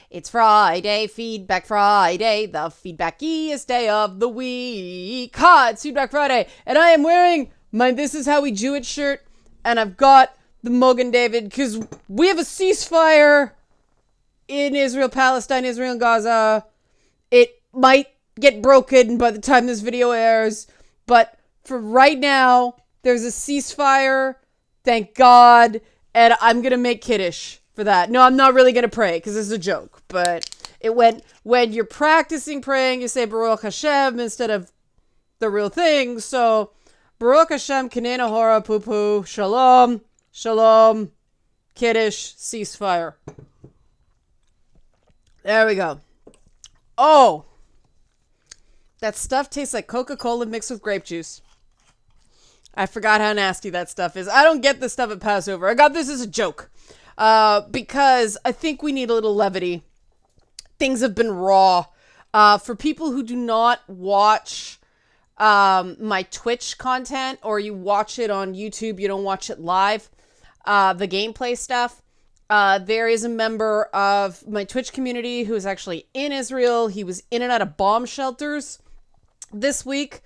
It's Friday, Feedback Friday, the feedbackiest day of the week. Ha, it's Feedback Friday, and I am wearing my This Is How We Do It shirt, and I've got the Mogan David, because we have a ceasefire in Israel, Palestine, Israel, and Gaza. It might get broken by the time this video airs, but for right now, there's a ceasefire, thank God, and I'm gonna make Kiddush for that. No, I'm not really gonna pray, because this is a joke, but it went, when you're practicing praying, you say Baruch Hashem instead of the real thing, so Baruch Hashem, Kanena Hora, Poo Poo, Shalom, Shalom, Kiddush, ceasefire. There we go. Oh, that stuff tastes like Coca-Cola mixed with grape juice. I forgot how nasty that stuff is. I don't get this stuff at Passover. I got this as a joke. Because I think we need a little levity. Things have been raw. For people who do not watch my Twitch content, or you watch it on YouTube, you don't watch it live, the gameplay stuff, there is a member of my Twitch community who is actually in Israel. He was in and out of bomb shelters this week.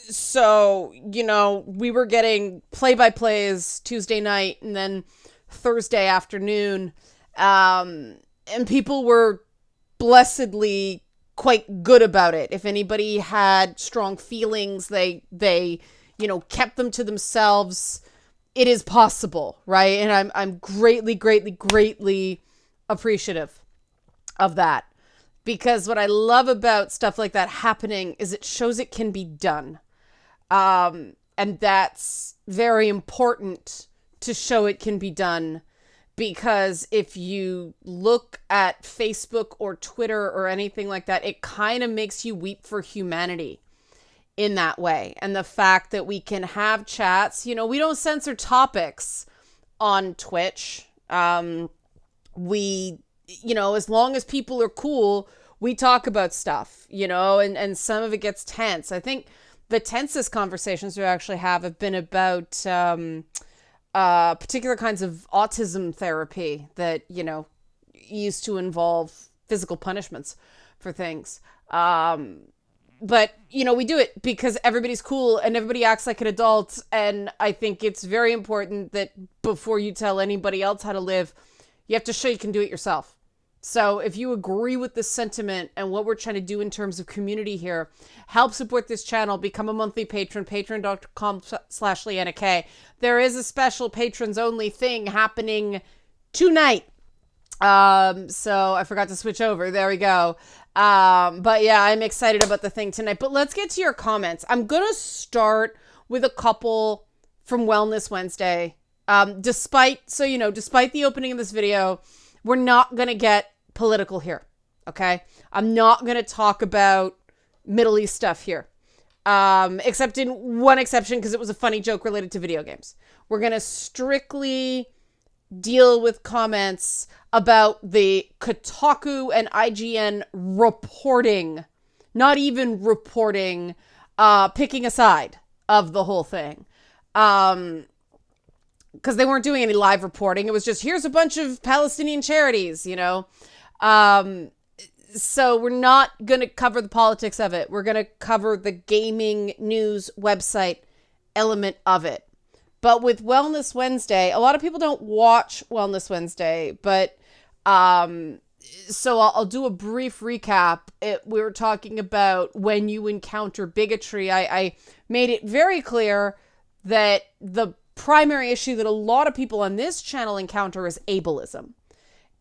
So, you know, we were getting play-by-plays Tuesday night and then Thursday afternoon. And people were blessedly quite good about it. If anybody had strong feelings, they, you know, kept them to themselves. It is possible, right? And I'm greatly, greatly, greatly appreciative of that. Because what I love about stuff like that happening is it shows it can be done. And that's very important to show it can be done, because if you look at Facebook or Twitter or anything like that, it kind of makes you weep for humanity in that way. And the fact that we can have chats, you know, we don't censor topics on Twitch. We, you know, as long as people are cool, we talk about stuff, you know, and some of it gets tense. I think the tensest conversations we actually have been about particular kinds of autism therapy that, you know, used to involve physical punishments for things. But, you know, we do it because everybody's cool and everybody acts like an adult. And I think it's very important that before you tell anybody else how to live, you have to show you can do it yourself. So if you agree with this sentiment and what we're trying to do in terms of community here, help support this channel, become a monthly patron, patreon.com/LeannaK. There is a special patrons only thing happening tonight. So I forgot to switch over. There we go. But yeah, I'm excited about the thing tonight. But let's get to your comments. I'm going to start with a couple from Wellness Wednesday. Despite the opening of this video, we're not going to get political here, okay? I'm not going to talk about Middle East stuff here, except in one exception, because it was a funny joke related to video games. We're going to strictly deal with comments about the Kotaku and IGN reporting, not even reporting, picking a side of the whole thing. Because they weren't doing any live reporting. It was just, here's a bunch of Palestinian charities, you know. So we're not going to cover the politics of it. We're going to cover the gaming news website element of it. But with Wellness Wednesday, a lot of people don't watch Wellness Wednesday, but so I'll do a brief recap. We were talking about when you encounter bigotry. I made it very clear that the primary issue that a lot of people on this channel encounter is ableism.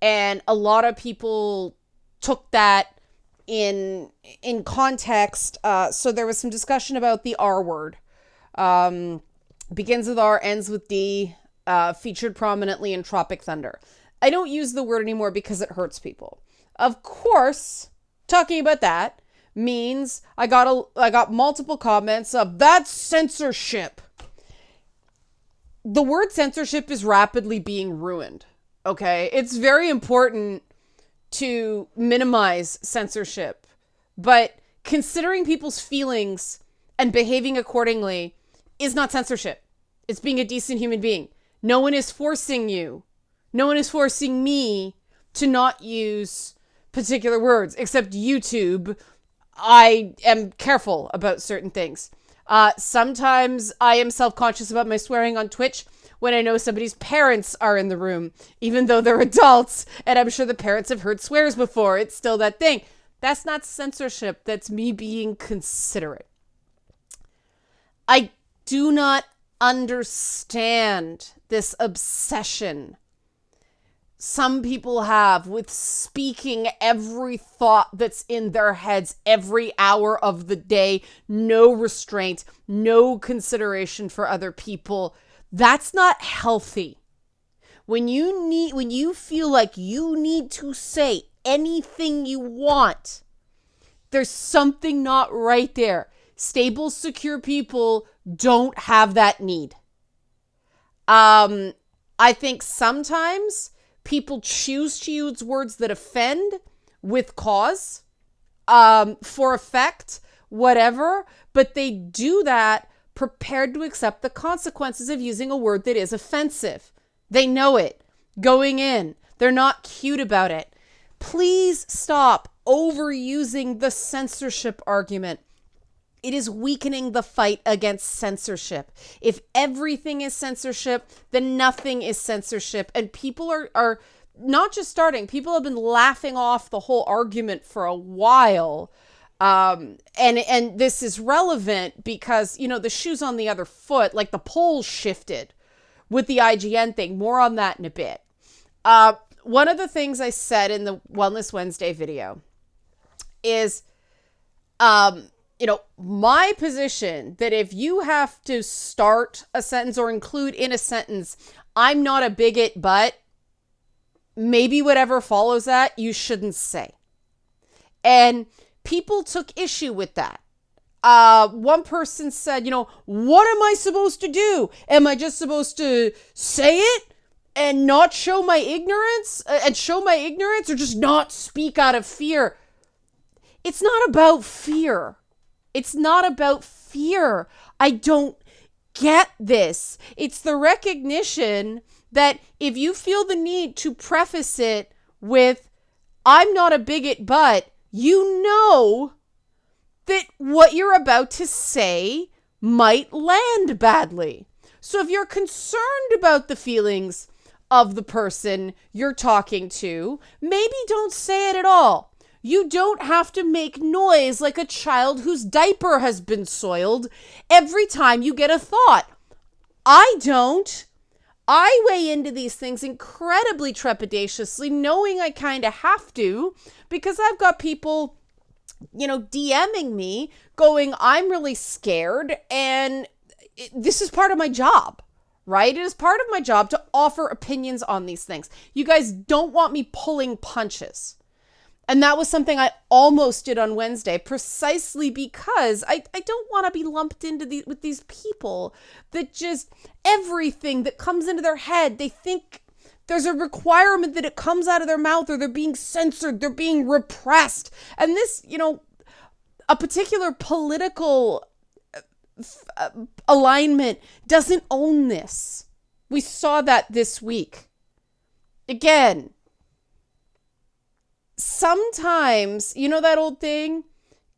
And a lot of people took that in context. So there was some discussion about the R word. Begins with R, ends with D, featured prominently in Tropic Thunder. I don't use the word anymore because it hurts people. Of course, talking about that means I got multiple comments of, that's censorship. The word censorship is rapidly being ruined, okay? It's very important to minimize censorship, but considering people's feelings and behaving accordingly is not censorship. It's being a decent human being. No one is forcing you. No one is forcing me to not use particular words, except YouTube. I am careful about certain things. Sometimes I am self-conscious about my swearing on Twitch when I know somebody's parents are in the room, even though they're adults, and I'm sure the parents have heard swears before. It's still that thing. That's not censorship. That's me being considerate. I do not understand this obsession some people have with speaking every thought that's in their heads every hour of the day. No restraint, no consideration for other people. That's not healthy. When you feel like you need to say anything you want, there's something not right there. Stable, secure people don't have that need. I think sometimes people choose to use words that offend with cause, for effect, whatever, but they do that prepared to accept the consequences of using a word that is offensive. They know it going in. They're not cute about it. Please stop overusing the censorship argument. It is weakening the fight against censorship. If everything is censorship, then nothing is censorship. And people are not just starting, people have been laughing off the whole argument for a while. And this is relevant because, the shoe's on the other foot, like the polls shifted with the IGN thing. More on that in a bit. One of the things I said in the Wellness Wednesday video is, my position that if you have to start a sentence or include in a sentence, I'm not a bigot, but maybe whatever follows that, you shouldn't say. And people took issue with that. One person said, what am I supposed to do? Am I just supposed to say it and not show my ignorance or just not speak out of fear? It's not about fear. It's not about fear. I don't get this. It's the recognition that if you feel the need to preface it with, I'm not a bigot, but you know that what you're about to say might land badly. So if you're concerned about the feelings of the person you're talking to, maybe don't say it at all. You don't have to make noise like a child whose diaper has been soiled every time you get a thought. I don't. I weigh into these things incredibly trepidatiously, knowing I kind of have to, because I've got people, DMing me going, I'm really scared, and this is part of my job, right? It is part of my job to offer opinions on these things. You guys don't want me pulling punches. And that was something I almost did on Wednesday, precisely because I don't want to be lumped into with these people that just everything that comes into their head, they think there's a requirement that it comes out of their mouth, or they're being censored, they're being repressed. And this, a particular political alignment doesn't own this. We saw that this week. Again, sometimes, that old thing,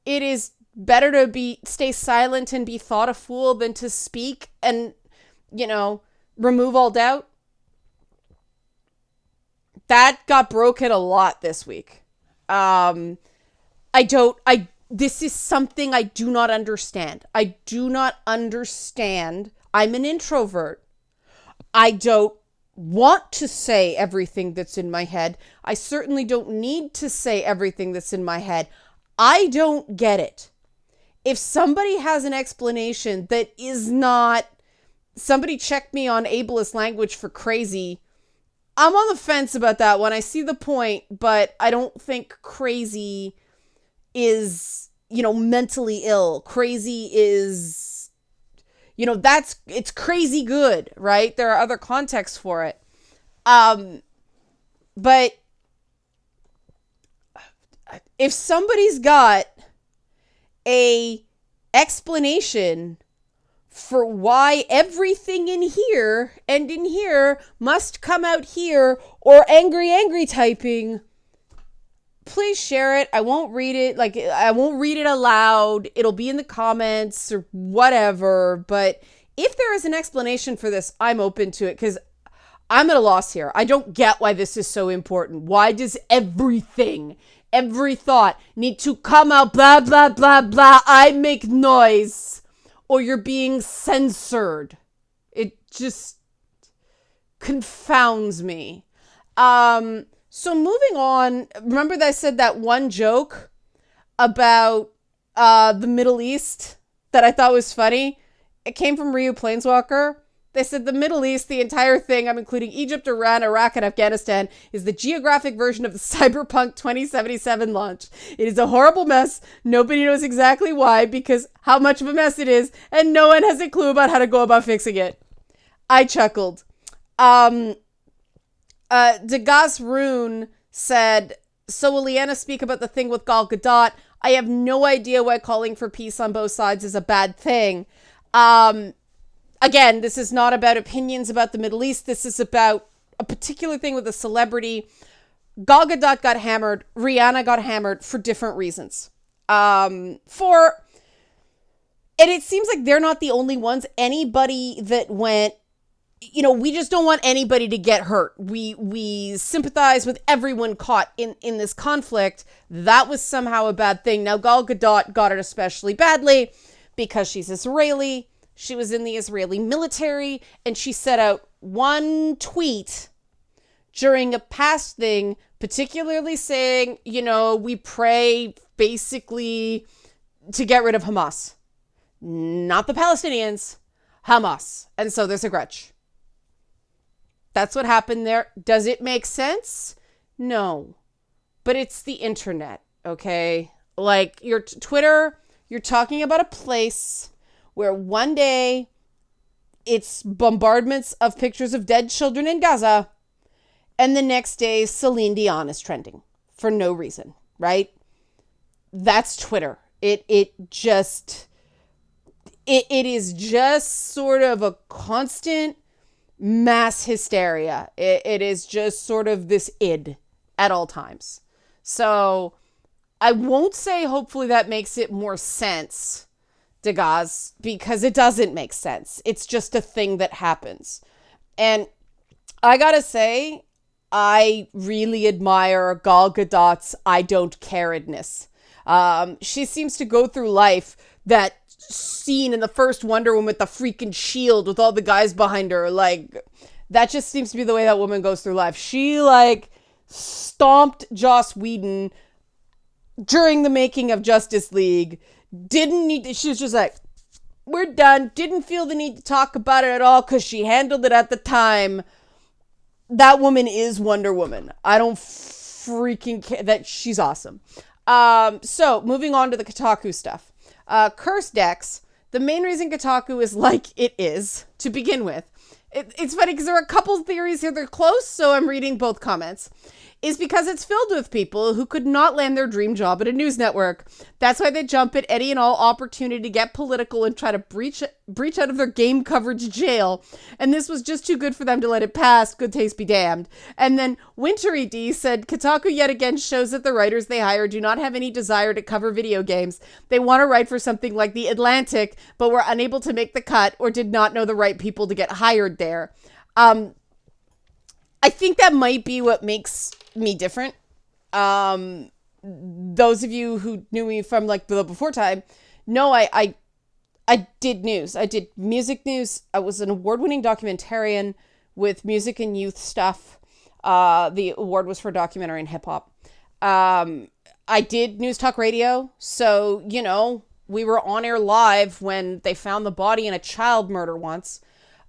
it is better to stay silent and be thought a fool than to speak and, remove all doubt. That got broken a lot this week. This is something I do not understand. I do not understand. I'm an introvert. I don't want to say everything that's in my head. I certainly don't need to say everything that's in my head. I don't get it. If somebody has an explanation that is not, somebody checked me on ableist language for crazy, I'm on the fence about that one. I see the point, but I don't think crazy is, mentally ill. Crazy is, it's crazy good, right? There are other contexts for it. But if somebody's got a explanation for why everything in here and in here must come out here, or angry typing, please share it. I won't read it. Like, I won't read it aloud. It'll be in the comments or whatever. But if there is an explanation for this, I'm open to it, because I'm at a loss here. I don't get why this is so important. Why does everything, every thought need to come out, blah, blah, blah, blah, I make noise, or you're being censored? It just confounds me. So moving on, remember that I said that one joke about the Middle East that I thought was funny? It came from Ryu Planeswalker. They said the Middle East, the entire thing, I'm including Egypt, Iran, Iraq, and Afghanistan, is the geographic version of the Cyberpunk 2077 launch. It is a horrible mess. Nobody knows exactly why, because how much of a mess it is, and no one has a clue about how to go about fixing it. I chuckled. Degas Rune said, so will Liana speak about the thing with Gal Gadot? I have no idea why calling for peace on both sides is a bad thing. Again, this is not about opinions about the Middle East. This is about a particular thing with a celebrity. Gal Gadot got hammered. Rihanna got hammered for different reasons. And it seems like they're not the only ones. Anybody that went, we just don't want anybody to get hurt. We sympathize with everyone caught in this conflict. That was somehow a bad thing. Now, Gal Gadot got it especially badly because she's Israeli. She was in the Israeli military, and she set out one tweet during a past thing, particularly saying, we pray basically to get rid of Hamas. Not the Palestinians, Hamas. And so there's a grudge. That's what happened there. Does it make sense? No. But it's the internet, okay? Like, your Twitter, you're talking about a place where one day it's bombardments of pictures of dead children in Gaza, and the next day Celine Dion is trending for no reason, right? That's Twitter. It is just sort of a constant mass hysteria. It is just sort of this id at all times. So I won't say hopefully that makes it more sense, Degas, because it doesn't make sense. It's just a thing that happens. And I gotta say, I really admire Gal Gadot's I don't care-edness. She seems to go through life, that scene in the first Wonder Woman with the freaking shield with all the guys behind her, like, that just seems to be the way that woman goes through life. She, stomped Joss Whedon during the making of Justice League. Didn't need to, she was just like, we're done. Didn't feel the need to talk about it at all because she handled it at the time. That woman is Wonder Woman. I don't freaking care. That she's awesome. So moving on to the Kotaku stuff. Curse Decks. The main reason Kotaku is like it is to begin with. It's funny because there are a couple theories here. They're close, so I'm reading both comments. Is because it's filled with people who could not land their dream job at a news network. That's why they jump at any and all opportunity to get political and try to breach out of their game coverage jail. And this was just too good for them to let it pass. Good taste be damned. And then Wintry D said, Kotaku yet again shows that the writers they hire do not have any desire to cover video games. They want to write for something like The Atlantic, but were unable to make the cut or did not know the right people to get hired there. I think that might be what makes me different. Those of you who knew me from the before time know I did news. I did music news. I was an award-winning documentarian with music and youth stuff. The award was for documentary and hip hop. I did news talk radio. So, we were on air live when they found the body in a child murder once.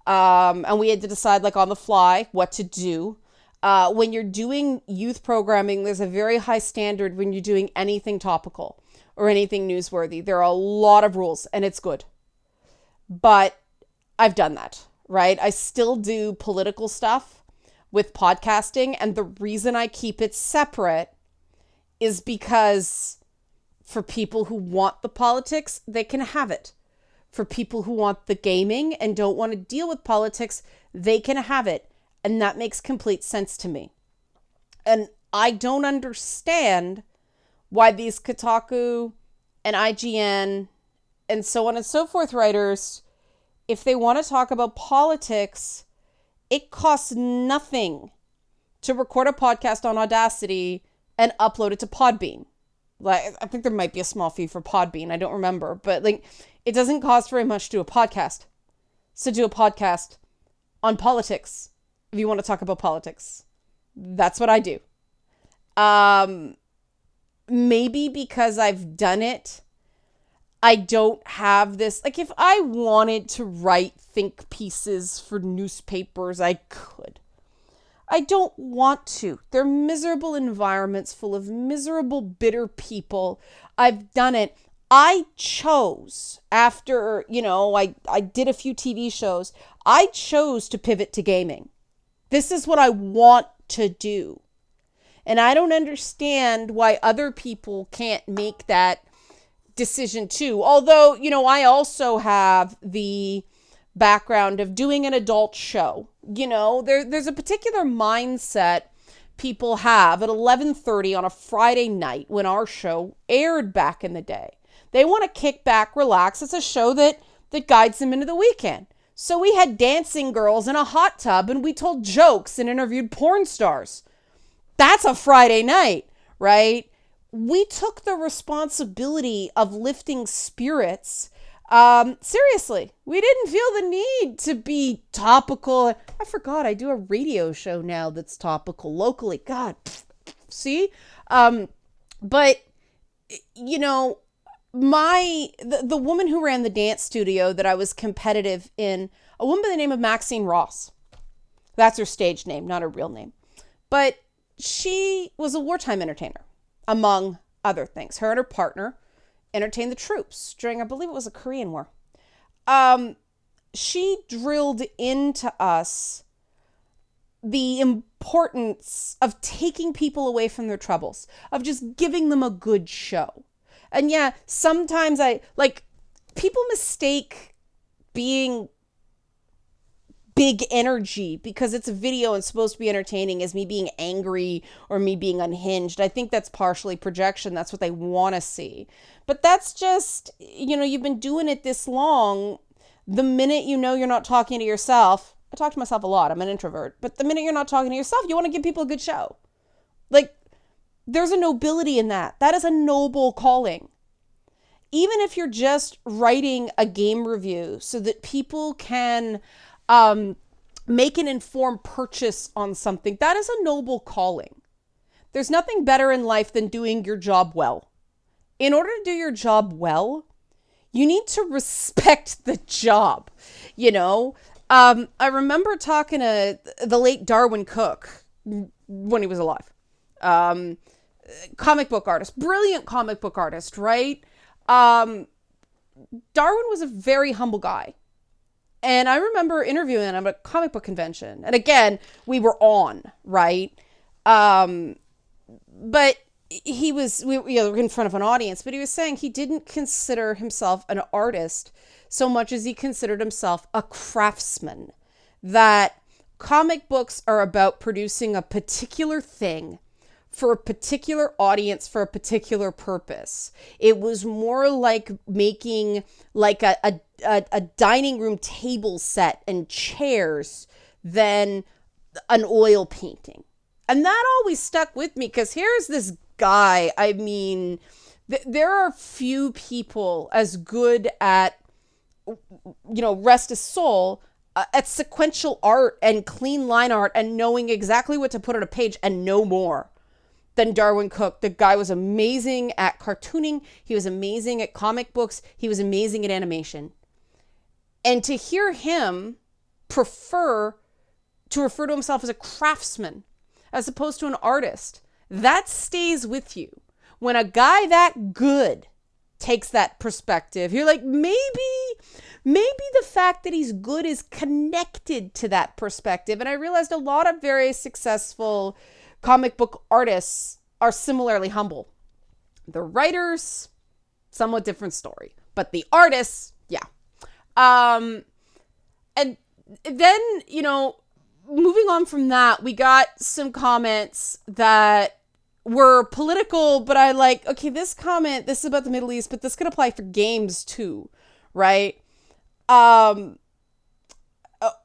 And we had to decide on the fly what to do. When you're doing youth programming, there's a very high standard when you're doing anything topical or anything newsworthy. There are a lot of rules, and it's good. But I've done that, right? I still do political stuff with podcasting, and the reason I keep it separate is because for people who want the politics, they can have it. For people who want the gaming and don't want to deal with politics, they can have it. And that makes complete sense to me. And I don't understand why these Kotaku and IGN and so on and so forth writers, if they want to talk about politics, it costs nothing to record a podcast on Audacity and upload it to Podbean. Like, I think there might be a small fee for Podbean. I don't remember. But like, it doesn't cost very much to do a podcast. So do a podcast on politics if you want to talk about politics. That's what I do. Maybe because I've done it, I don't have this. Like, if I wanted to write think pieces for newspapers, I could. I don't want to. They're miserable environments full of miserable, bitter people. I've done it. I chose, after, I did a few TV shows, I chose to pivot to gaming. This is what I want to do. And I don't understand why other people can't make that decision too. Although, I also have the background of doing an adult show. There's a particular mindset people have at 11:30 on a Friday night when our show aired back in the day. They want to kick back, relax. It's a show that guides them into the weekend. So we had dancing girls in a hot tub and we told jokes and interviewed porn stars. That's a Friday night, right? We took the responsibility of lifting spirits seriously. We didn't feel the need to be topical. I forgot I do a radio show now that's topical locally. God, see? But, the woman who ran the dance studio that I was competitive in, a woman by the name of Maxine Ross. That's her stage name, not her real name. But she was a wartime entertainer, among other things. Her and her partner entertained the troops during, I believe it was a Korean War. She drilled into us the importance of taking people away from their troubles, of just giving them a good show. And yeah, sometimes people mistake being big energy because it's a video and supposed to be entertaining as me being angry or me being unhinged. I think that's partially projection. That's what they want to see. But that's just, you've been doing it this long. The minute you're not talking to yourself, I talk to myself a lot. I'm an introvert. But the minute you're not talking to yourself, you want to give people a good show. There's a nobility in that. That is a noble calling. Even if you're just writing a game review so that people can make an informed purchase on something, that is a noble calling. There's nothing better in life than doing your job well. In order to do your job well, you need to respect the job. I remember talking to the late Darwin Cook when he was alive. Comic book artist, brilliant comic book artist, right? Darwin was a very humble guy. And I remember interviewing him at a comic book convention. And again, we were on, right? But we were in front of an audience, but he was saying he didn't consider himself an artist so much as he considered himself a craftsman. That comic books are about producing a particular thing for a particular audience for a particular purpose. It was more like making a dining room table set and chairs than an oil painting. And that always stuck with me because here's this guy. I mean, there are few people as good at, rest his soul, at sequential art and clean line art and knowing exactly what to put on a page and no more than Darwin Cook. The guy was amazing at cartooning. He was amazing at comic books. He was amazing at animation. And to hear him prefer to refer to himself as a craftsman as opposed to an artist, that stays with you. When a guy that good takes that perspective, you're like, maybe the fact that he's good is connected to that perspective. And I realized a lot of very successful comic book artists are similarly humble. The writers, somewhat different story. But the artists, yeah. And then, moving on from that, we got some comments that were political, but I like, okay, this is about the Middle East, but this could apply for games too, right? Oron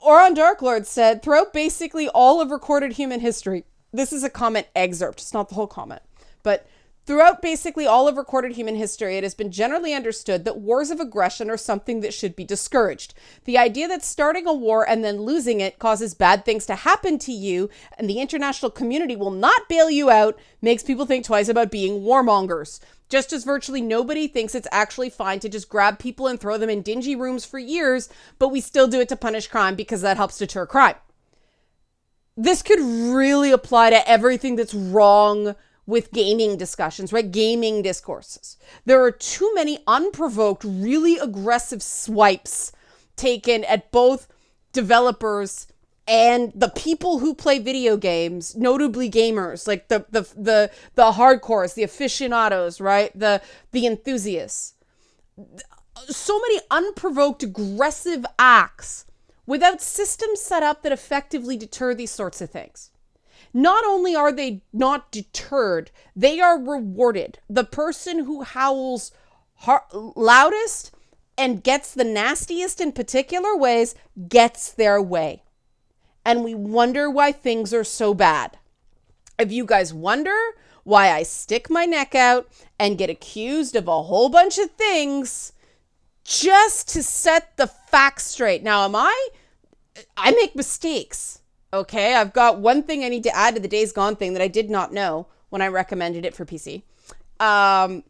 Darklord said, throughout basically all of recorded human history, this is a comment excerpt, it's not the whole comment, but throughout basically all of recorded human history, it has been generally understood that wars of aggression are something that should be discouraged. The idea that starting a war and then losing it causes bad things to happen to you and the international community will not bail you out makes people think twice about being warmongers. Just as virtually nobody thinks it's actually fine to just grab people and throw them in dingy rooms for years, but we still do it to punish crime because that helps deter crime. This could really apply to everything that's wrong with gaming discussions, right? Gaming discourses. There are too many unprovoked, really aggressive swipes taken at both developers and the people who play video games, notably gamers, like the hardcores, the aficionados, right? The enthusiasts. So many unprovoked, aggressive acts without systems set up that effectively deter these sorts of things. Not only are they not deterred, they are rewarded. The person who howls loudest and gets the nastiest in particular ways gets their way. And we wonder why things are so bad. If you guys wonder why I stick my neck out and get accused of a whole bunch of things just to set the facts straight. Now, I make mistakes. Okay, I've got one thing I need to add to the Days Gone thing that I did not know when I recommended it for PC. I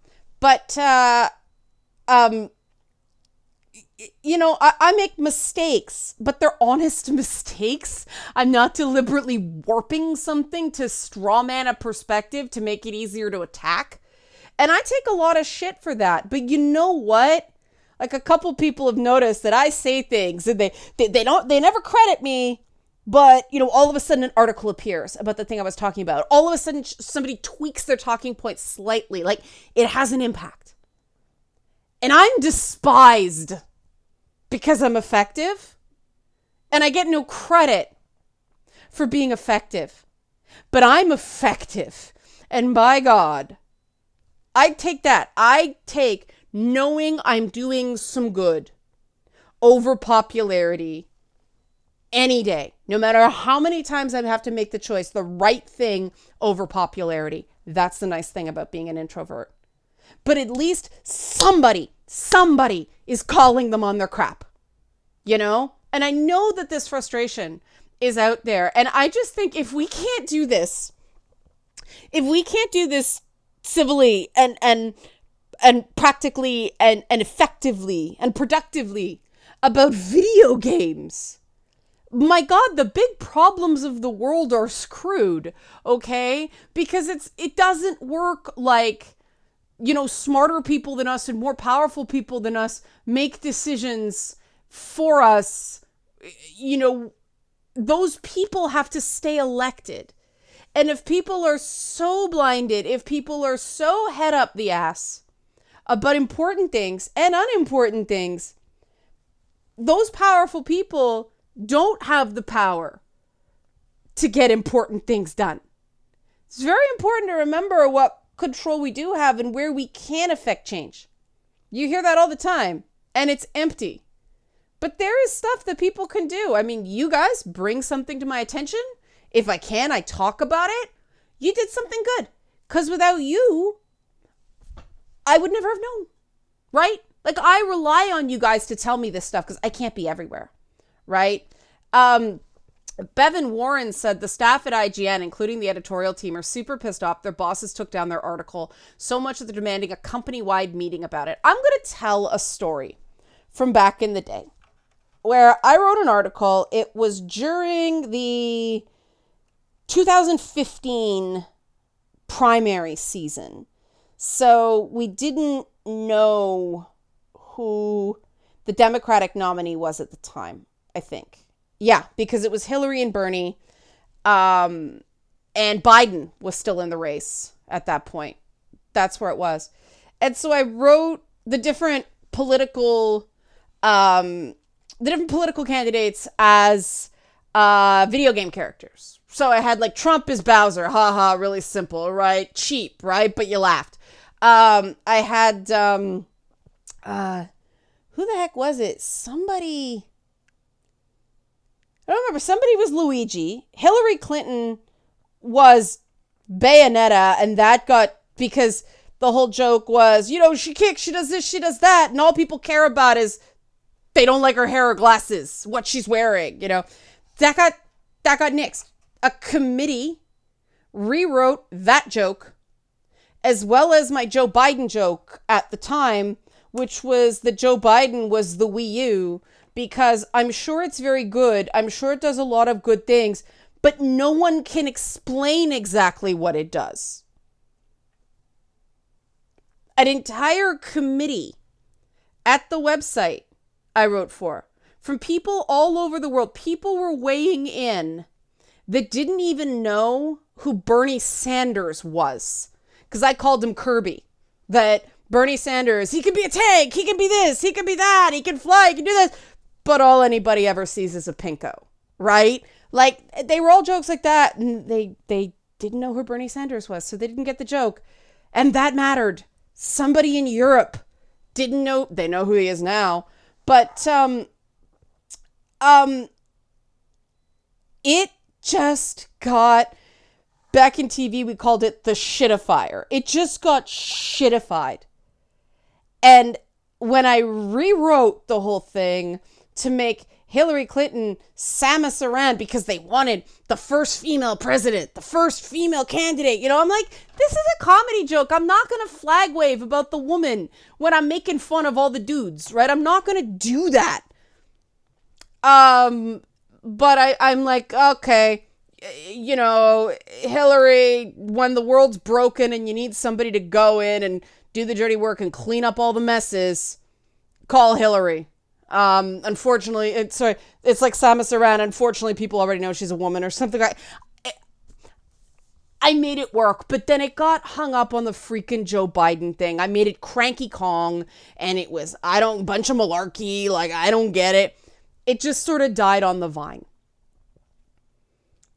make mistakes, but they're honest mistakes. I'm not deliberately warping something to strawman a perspective to make it easier to attack. And I take a lot of shit for that. But you know what? Like, a couple people have noticed that I say things and they never credit me. But, all of a sudden an article appears about the thing I was talking about. All of a sudden somebody tweaks their talking point slightly. Like, it has an impact. And I'm despised because I'm effective. And I get no credit for being effective. But I'm effective. And by God, I take that. I take knowing I'm doing some good over popularity any day, no matter how many times I have to make the choice, the right thing over popularity. That's the nice thing about being an introvert. But at least somebody is calling them on their crap, And I know that this frustration is out there. And I just think if we can't do this civilly and practically and effectively and productively about video games, my God, the big problems of the world are screwed, okay? Because it doesn't work like, smarter people than us and more powerful people than us make decisions for us. Those people have to stay elected. And if people are so blinded, if people are so head up the ass about important things and unimportant things, those powerful people don't have the power to get important things done. It's very important to remember what control we do have and where we can affect change. You hear that all the time, and it's empty. But there is stuff that people can do. I mean, you guys bring something to my attention. If I can, I talk about it. You did something good. Because without you, I would never have known, right? Like, I rely on you guys to tell me this stuff because I can't be everywhere. Right? Bevan Warren said the staff at IGN, including the editorial team, are super pissed off. Their bosses took down their article so much that they're demanding a company-wide meeting about it. I'm going to tell a story from back in the day where I wrote an article. It was during the 2015 primary season. So we didn't know who the Democratic nominee was at the time. I think. Yeah, because it was Hillary and Bernie, and Biden was still in the race at that point. That's where it was. And so I wrote the different political the different political candidates as video game characters. So I had like Trump as Bowser, haha, really simple, right? Cheap, right? But you laughed. I had who the heck was it? Somebody, I don't remember. Somebody was Luigi. Hillary Clinton was Bayonetta, and that got, because the whole joke was, she kicks, she does this, she does that, and all people care about is they don't like her hair or glasses, what she's wearing, That got nixed. A committee rewrote that joke, as well as my Joe Biden joke at the time, which was that Joe Biden was the Wii U, because I'm sure it's very good. I'm sure it does a lot of good things, but no one can explain exactly what it does. An entire committee at the website I wrote for, from people all over the world, people were weighing in that didn't even know who Bernie Sanders was. Because I called him Kirby. That Bernie Sanders, he can be a tank, he can be this, he can be that, he can fly, he can do this. But all anybody ever sees is a pinko, right? Like, they were all jokes like that, and they didn't know who Bernie Sanders was, so they didn't get the joke. And that mattered. Somebody in Europe didn't know, they know who he is now, but it just got, back in TV, we called it the shitifier. It just got shitified. And when I rewrote the whole thing to make Hillary Clinton Samus Aran, because they wanted the first female president, the first female candidate, I'm like, this is a comedy joke. I'm not going to flag wave about the woman when I'm making fun of all the dudes, right? I'm not going to do that. But I'm like, okay, Hillary, when the world's broken and you need somebody to go in and do the dirty work and clean up all the messes, call Hillary. Unfortunately, it's like Samus Aran. Unfortunately, people already know she's a woman or something. I made it work, but then it got hung up on the freaking Joe Biden thing. I made it Cranky Kong, and it was, bunch of malarkey, like, I don't get it. It just sort of died on the vine.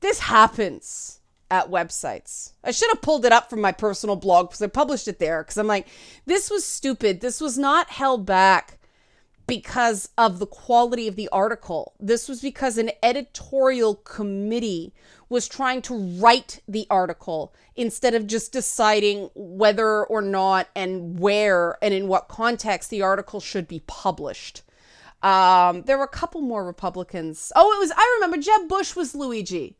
This happens at websites. I should have pulled it up from my personal blog because I published it there, because I'm like, this was stupid. This was not held back because of the quality of the article. This was because an editorial committee was trying to write the article instead of just deciding whether or not and where and in what context the article should be published. There were a couple more Republicans. I remember Jeb Bush was Luigi,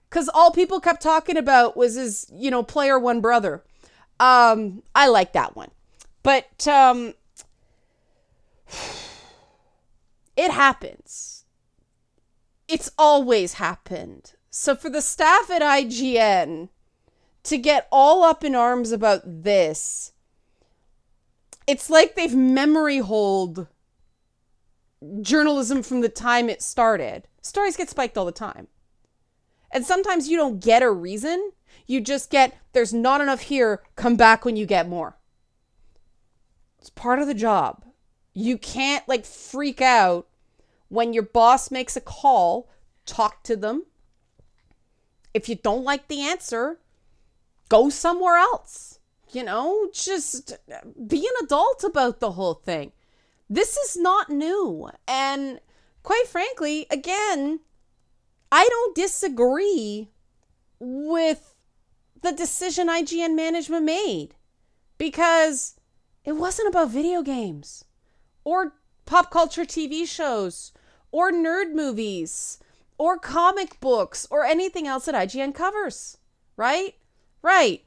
because all people kept talking about was his, player one brother. I like that one. But it happens. It's always happened. So for the staff at IGN to get all up in arms about this, it's like they've memory holed journalism from the time it started. Stories get spiked all the time. And sometimes you don't get a reason. You just get, there's not enough here, come back when you get more. It's part of the job. You can't freak out when your boss makes a call. Talk to them. If you don't like the answer, go somewhere else. Just be an adult about the whole thing. This is not new. And quite frankly, again, I don't disagree with the decision IGN management made, because it wasn't about video games or pop culture TV shows or nerd movies or comic books or anything else that IGN covers, right? Right.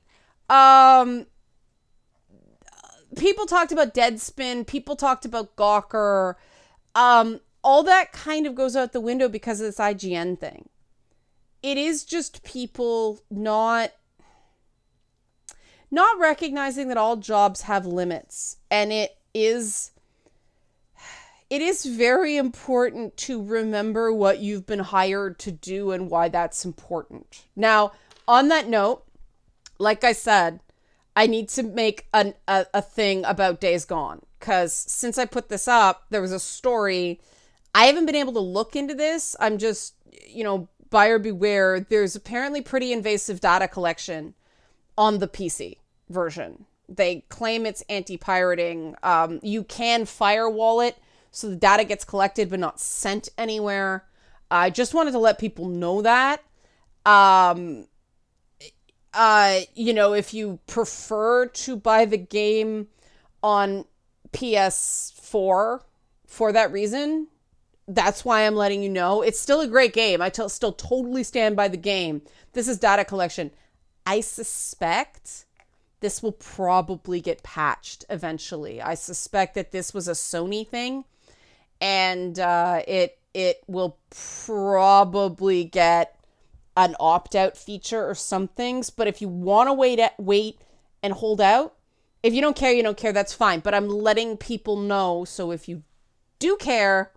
People talked about Deadspin. People talked about Gawker. All that kind of goes out the window because of this IGN thing. It is just people not recognizing that all jobs have limits. And it is very important to remember what you've been hired to do and why that's important. Now, on that note, like I said, I need to make a thing about Days Gone, because since I put this up, there was a story. I haven't been able to look into this. I'm just, buyer beware. There's apparently pretty invasive data collection on the PC version. They claim it's anti-pirating. You can firewall it so the data gets collected but not sent anywhere. I just wanted to let people know that. If you prefer to buy the game on PS4 for that reason, that's why I'm letting you know. It's still a great game. I still totally stand by the game. This is data collection. I suspect this will probably get patched eventually. I suspect that this was a Sony thing, and it will probably get an opt-out feature or some things. But if you want to wait and hold out, if you don't care, you don't care, that's fine. But I'm letting people know, so if you do care,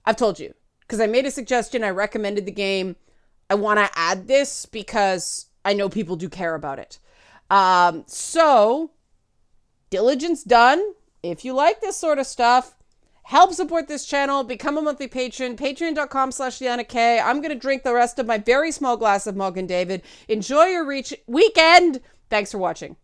I've told you. Because I made a suggestion, I recommended the game. I want to add this because I know people do care about it. So, diligence done. If you like this sort of stuff, help support this channel, become a monthly patron, patreon.com/LianaK. I'm going to drink the rest of my very small glass of Mug and David. Enjoy your weekend. Thanks for watching.